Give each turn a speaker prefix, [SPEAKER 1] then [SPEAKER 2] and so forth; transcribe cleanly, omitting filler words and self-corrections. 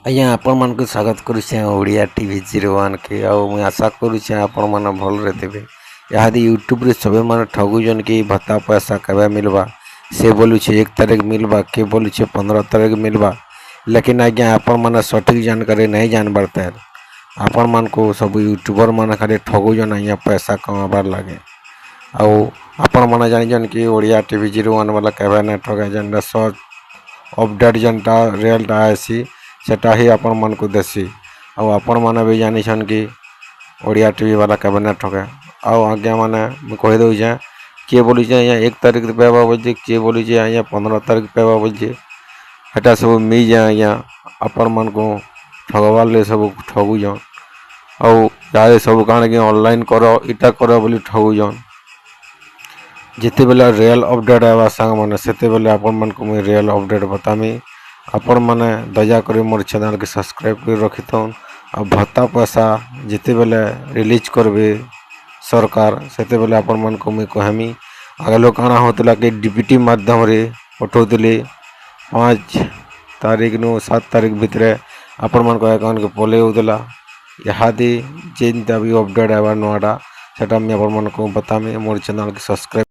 [SPEAKER 1] ଆଜ୍ଞା ଆପଣମାନଙ୍କୁ ସ୍ୱାଗତ କରୁଛେ ଓଡ଼ିଆ ଟିଭି 01 के ଆଉ ମୁଁ ଆଶା କରୁଛେ ଆପଣମାନେ ଭଲରେ ଥିବେ। ଇହାଦେ ୟୁଟ୍ୟୁବରେ ସବେମାନେ ଠଗୁଛନ୍ କି ଭତ୍ତା ପଇସା କେବେ ମିଲବା, ସେ ବୋଲୁଛେ 1 ତାରିଖ ମିଲବା, କିଏ ବୋଲୁଛେ 15 ତାରିଖ ମିଲବା। ଲେକିନ୍ ଆଜ୍ଞା ଆପଣମାନେ ସଠିକ୍ जानकारी नहीं जानबार ତାର ଆପଣମାନଙ୍କୁ ସବୁ ୟୁଟ୍ୟୁବର ମାନେ ଖାଲି ଠଗୁଛନ୍ ଆଜ୍ଞା ପଇସା କମାବାର ଲାଗେ। ଆଉ ଆପଣମାନେ ଜାଣିଛନ୍ କି ଓଡ଼ିଆ ଟିଭି 01 ବାଲା କେବେ ନାଇଁ ଠଗେ, ଯେନ୍ଟା ସର୍ଚ୍ଚ ଅପଡେଟ୍ ଯେନ୍ଟା ରିଏଲ୍ଟା ଆସି ସେଟା ହିଁ ଆପଣମାନଙ୍କୁ ଦେସି। ଆଉ ଆପଣମାନେ ବି ଜାଣିଛନ୍ କି ଓଡ଼ିଆ ଟିଭି ବାଲା କେବେ ନାଇଁ ଠକେ। ଆଉ ଆଜ୍ଞା ମାନେ ମୁଁ କହିଦେଉଛେଁ, କିଏ ବୋଲୁଛେ ଆଜ୍ଞା 1 ତାରିଖ ପାଇବା ବୋଲୁଛେ, କିଏ ବୋଲୁଛେ ଆଜ୍ଞା 15 ତାରିଖ ପାଇବା ବୋଲୁଛେ। ହେଟା ସବୁ ମିଜେ ଆଜ୍ଞା ଆପଣମାନଙ୍କୁ ଠଗବାର୍ ଲାଗି ସବୁ ଠଗୁଛନ୍। ଆଉ ଇହାଦେ ସବୁ କାଣା କି ଅନଲାଇନ୍ କର ଇଟା କର ବୋଲି ଠଗୁଛନ୍। ଯେତେବେଲେ ରିଏଲ୍ ଅପଡେଟ୍ ଆଇବା ସାଙ୍ଗମାନେ ସେତେବେଲେ ଆପଣମାନଙ୍କୁ ମୁଇଁ ରିଏଲ୍ ଅପଡେଟ୍ ବତାମି। ଆପଣମାନେ ଦୟାକରି ମୋର ଚ୍ୟାନେଲ୍କେ ସବସ୍କ୍ରାଇବ୍ କରି ରଖିଥଉନ୍। ଆଉ ଭତ୍ତା ପଇସା ଯେତେବେଲେ ରିଲିଜ୍ କରିବେ ସରକାର ସେତେବେଲେ ଆପଣମାନଙ୍କୁ ମୁଇଁ କହେମି। ଆଗେ କାଣା ହେଉଥିଲା କି ଡିବିଟି ମାଧ୍ୟମରେ ପଠଉଥିଲେ 5 ତାରିଖନୁ 7 ତାରିଖ ଭିତରେ ଆପଣମାନଙ୍କ ଆକାଉଣ୍ଟକୁ ପଲେଇ ଯାଉଥିଲା। ଇହାଦେ ଯେନ୍ଟା ବି ଅପଡେଟ୍ ଆଇବା ନୂଆଟା ସେଟା ମୁଇଁ ଆପଣମାନଙ୍କୁ ବତାମି। ମୋର ଚ୍ୟାନେଲ୍କେ ସବସ୍କ୍ରାଇବ୍